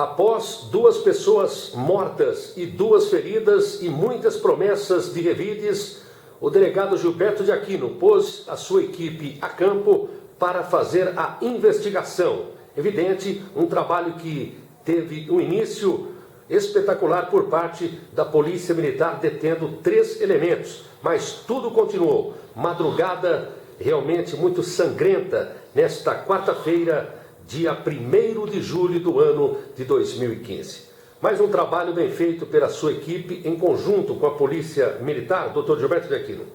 Após 2 pessoas mortas e 2 feridas e muitas promessas de revides, o delegado Gilberto de Aquino pôs a sua equipe a campo para fazer a investigação. Evidente, um trabalho que teve um início espetacular por parte da Polícia Militar, detendo 3 elementos, mas tudo continuou. Madrugada realmente muito sangrenta nesta quarta-feira, dia 1º de julho do ano de 2015. Mais um trabalho bem feito pela sua equipe, em conjunto com a Polícia Militar, Dr. Gilberto de Aquino.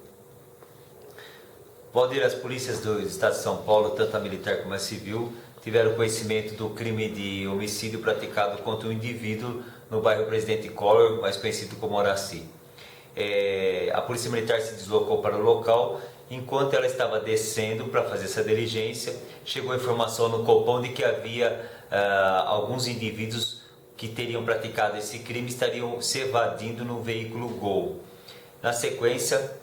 Valdir, as polícias do Estado de São Paulo, tanto a militar como a civil, tiveram conhecimento do crime de homicídio praticado contra um indivíduo no bairro Presidente Collor, mais conhecido como Horaci. A Polícia Militar se deslocou para o local. Enquanto ela estava descendo para fazer essa diligência, chegou a informação no Copom de que havia alguns indivíduos que teriam praticado esse crime estariam se evadindo no veículo Gol. Na sequência,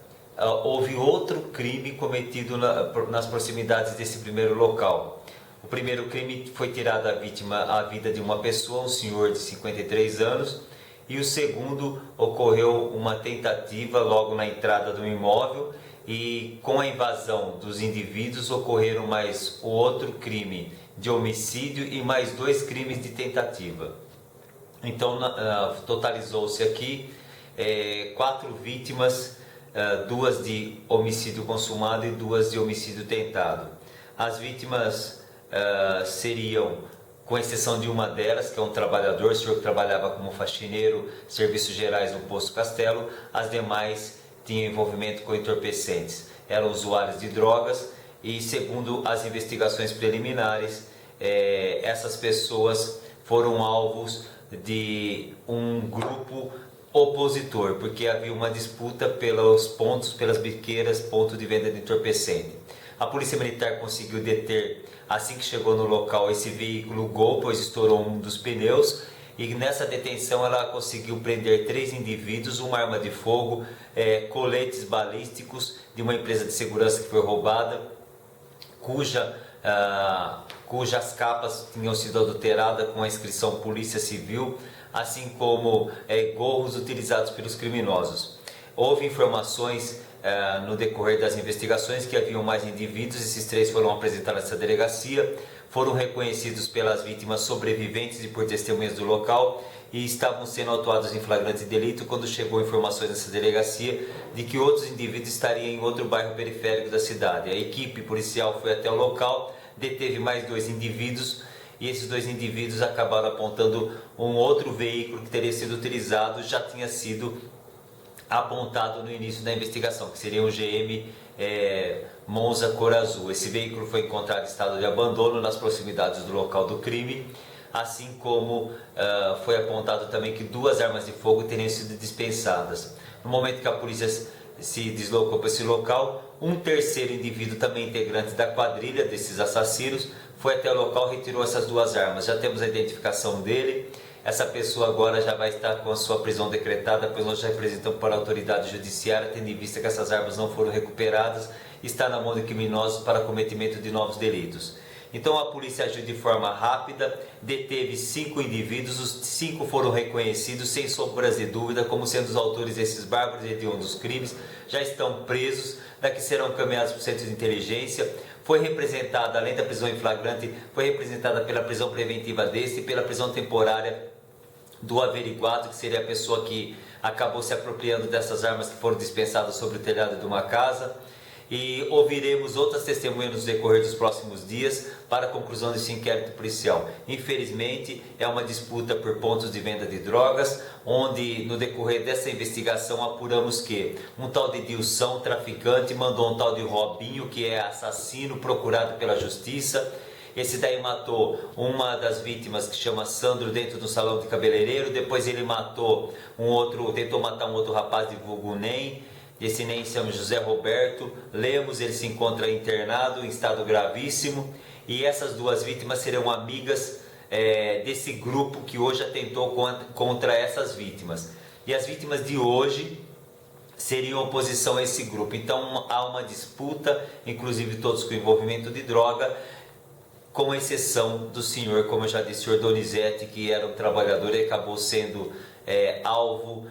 houve outro crime cometido nas proximidades desse primeiro local. O primeiro crime foi tirado a vida de uma pessoa, um senhor de 53 anos, e o segundo ocorreu uma tentativa logo na entrada do imóvel, e com a invasão dos indivíduos ocorreram mais o outro crime de homicídio e mais 2 crimes de tentativa. Então totalizou-se aqui 4 vítimas, 2 de homicídio consumado e 2 de homicídio tentado. As vítimas seriam, com exceção de uma delas, que é um trabalhador, o senhor que trabalhava como faxineiro, serviços gerais no Posto Castelo, as demais tinham envolvimento com entorpecentes, eram usuários de drogas e, segundo as investigações preliminares, essas pessoas foram alvos de um grupo opositor, porque havia uma disputa pelos pontos, pelas biqueiras, ponto de venda de entorpecente. A Polícia Militar conseguiu deter, assim que chegou no local, esse veículo Gol, pois estourou um dos pneus, e nessa detenção ela conseguiu prender 3 indivíduos, uma arma de fogo, coletes balísticos de uma empresa de segurança que foi roubada, cujas capas tinham sido adulteradas com a inscrição Polícia Civil, assim como gorros utilizados pelos criminosos. Houve informações no decorrer das investigações que haviam mais indivíduos. Esses 3 foram apresentados nessa delegacia, foram reconhecidos pelas vítimas sobreviventes e por testemunhas do local e estavam sendo autuados em flagrante delito quando chegou informações nessa delegacia de que outros indivíduos estariam em outro bairro periférico da cidade. A equipe policial foi até o local, deteve mais 2 indivíduos e esses 2 indivíduos acabaram apontando um outro veículo que teria sido utilizado, já tinha sido apontado no início da investigação, que seria um GM Monza cor azul. Esse veículo foi encontrado em estado de abandono nas proximidades do local do crime, assim como foi apontado também que 2 armas de fogo teriam sido dispensadas. No momento que a polícia se deslocou para esse local, um terceiro indivíduo, também integrante da quadrilha desses assassinos, foi até o local e retirou essas 2 armas. Já temos a identificação dele. Essa pessoa agora já vai estar com a sua prisão decretada, pois nós já representamos para a autoridade judiciária, tendo em vista que essas armas não foram recuperadas, está na mão de criminosos para cometimento de novos delitos. Então a polícia agiu de forma rápida, deteve 5 indivíduos, os 5 foram reconhecidos sem sombras de dúvida como sendo os autores desses bárbaros e hediondos crimes, já estão presos, daqui serão encaminhados para o centro de inteligência. Foi representada, além da prisão em flagrante, foi representada pela prisão preventiva deste e pela prisão temporária do averiguado, que seria a pessoa que acabou se apropriando dessas armas que foram dispensadas sobre o telhado de uma casa. E ouviremos outras testemunhas no decorrer dos próximos dias para a conclusão desse inquérito policial. Infelizmente, é uma disputa por pontos de venda de drogas, onde no decorrer dessa investigação apuramos que um tal de Dilson, traficante, mandou um tal de Robinho, que é assassino, procurado pela justiça. Esse daí matou uma das vítimas, que chama Sandro, dentro do salão de cabeleireiro. Depois ele matou tentou matar um outro rapaz de vulgo Nem. Esse Nem se chama José Roberto Lemos, ele se encontra internado em estado gravíssimo. E essas 2 vítimas serão amigas desse grupo que hoje atentou contra essas vítimas. E as vítimas de hoje seriam oposição a esse grupo. Então há uma disputa, inclusive todos com envolvimento de droga. com exceção do senhor, como eu já disse, o senhor Donizete, que era um trabalhador e acabou sendo alvo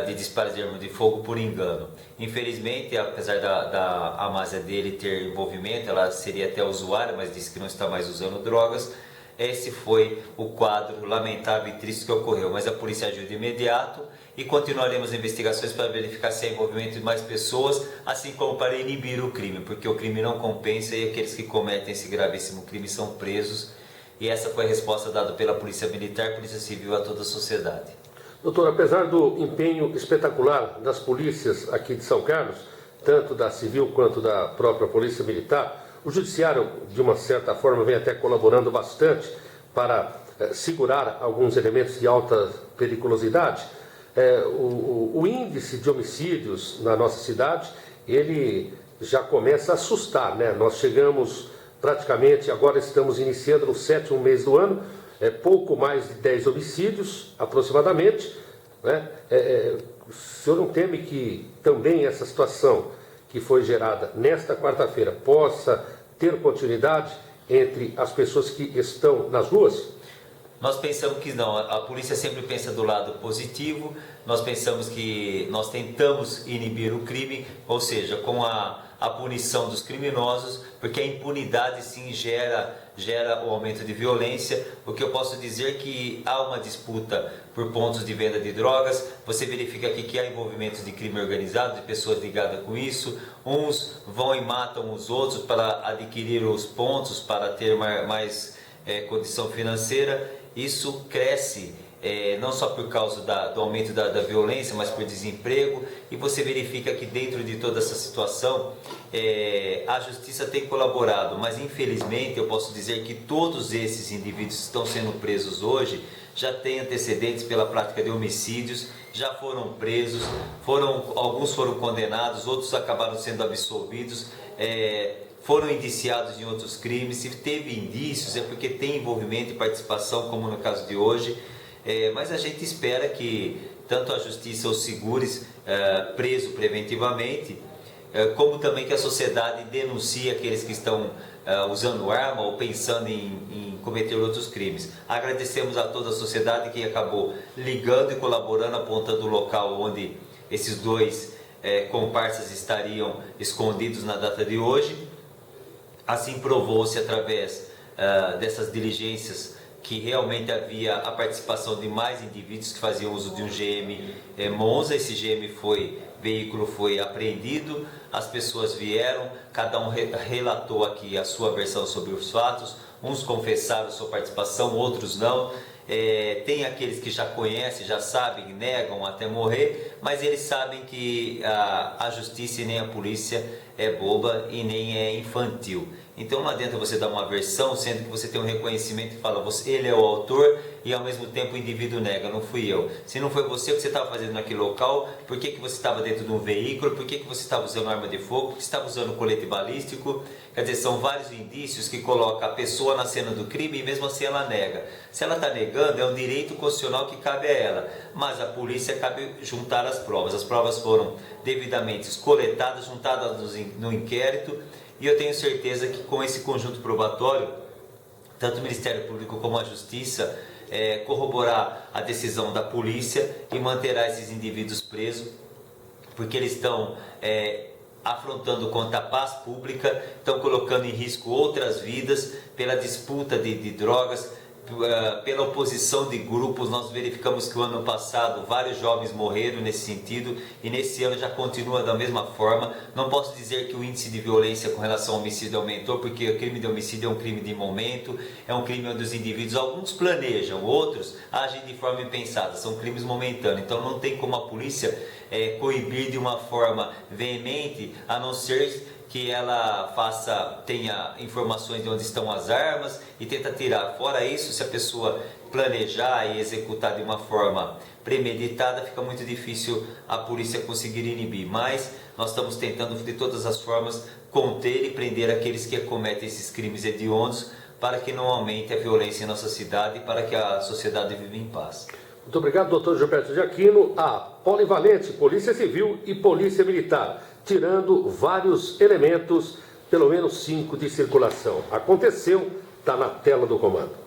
de disparo de arma de fogo por engano. Infelizmente, apesar da Amásia dele ter envolvimento, ela seria até usuária, mas disse que não está mais usando drogas. Esse foi o quadro lamentável e triste que ocorreu, mas a polícia agiu de imediato e continuaremos investigações para verificar se há envolvimento de mais pessoas, assim como para inibir o crime, porque o crime não compensa e aqueles que cometem esse gravíssimo crime são presos. E essa foi a resposta dada pela Polícia Militar, Polícia Civil a toda a sociedade. Doutor, apesar do empenho espetacular das polícias aqui de São Carlos, tanto da Civil quanto da própria Polícia Militar, o Judiciário, de uma certa forma, vem até colaborando bastante para segurar alguns elementos de alta periculosidade. O índice de homicídios na nossa cidade, ele já começa a assustar, né? Nós chegamos praticamente, agora estamos iniciando no 7º mês do ano, pouco mais de 10 homicídios, aproximadamente, né? O senhor não teme que também essa situação que foi gerada nesta quarta-feira possa ter continuidade entre as pessoas que estão nas ruas? Nós pensamos que não, a polícia sempre pensa do lado positivo, nós pensamos que nós tentamos inibir o crime, ou seja, com a punição dos criminosos, porque a impunidade sim gera o aumento de violência. O que eu posso dizer é que há uma disputa por pontos de venda de drogas, você verifica aqui que há envolvimentos de crime organizado, de pessoas ligadas com isso, uns vão e matam os outros para adquirir os pontos, para ter mais condição financeira. Isso cresce não só por causa do aumento da violência, mas por desemprego, e você verifica que dentro de toda essa situação a justiça tem colaborado, mas infelizmente eu posso dizer que todos esses indivíduos que estão sendo presos hoje já têm antecedentes pela prática de homicídios, já foram presos, alguns foram condenados, outros acabaram sendo absolvidos, foram indiciados em outros crimes. Se teve indícios é porque tem envolvimento e participação, como no caso de hoje. Mas a gente espera que tanto a justiça os segure preso preventivamente, como também que a sociedade denuncie aqueles que estão usando arma ou pensando em cometer outros crimes. Agradecemos a toda a sociedade que acabou ligando e colaborando, apontando o local onde esses dois comparsas estariam escondidos na data de hoje. Assim provou-se através dessas diligências que realmente havia a participação de mais indivíduos que faziam uso de um GM Monza. Esse veículo foi apreendido, as pessoas vieram, cada um relatou aqui a sua versão sobre os fatos, uns confessaram sua participação, outros não. Tem aqueles que já conhecem, já sabem, negam até morrer, mas eles sabem que a justiça e nem a polícia é boba e nem é infantil. Então não adianta você dar uma versão, sendo que você tem um reconhecimento e fala, ele é o autor, e ao mesmo tempo o indivíduo nega, não fui eu. Se não foi você, o que você estava fazendo naquele local? Por que você estava dentro de um veículo? Por que você estava usando arma de fogo? Por que você estava usando colete balístico? Quer dizer, são vários indícios que colocam a pessoa na cena do crime e mesmo assim ela nega. Se ela está negando, é um direito constitucional que cabe a ela, mas a polícia cabe juntar as provas. As provas foram devidamente coletadas, juntadas no inquérito, e eu tenho certeza que com esse conjunto probatório, tanto o Ministério Público como a Justiça corroborar a decisão da polícia e manterá esses indivíduos presos, porque eles estão afrontando contra a paz pública, estão colocando em risco outras vidas pela disputa de drogas, pela oposição de grupos. Nós verificamos que o ano passado vários jovens morreram nesse sentido e nesse ano já continua da mesma forma. Não posso dizer que o índice de violência com relação ao homicídio aumentou, porque o crime de homicídio é um crime de momento, é um crime onde os indivíduos, alguns planejam, outros agem de forma impensada, são crimes momentâneos. Então não tem como a polícia coibir de uma forma veemente, a não ser que ela tenha informações de onde estão as armas e tenta tirar. Fora isso, se a pessoa planejar e executar de uma forma premeditada, fica muito difícil a polícia conseguir inibir. Mas nós estamos tentando de todas as formas conter e prender aqueles que cometem esses crimes hediondos, para que não aumente a violência em nossa cidade e para que a sociedade viva em paz. Muito obrigado, doutor Gilberto de Aquino. A polivalente Polícia Civil e Polícia Militar, tirando vários elementos, pelo menos 5 de circulação. Aconteceu está na tela do comando.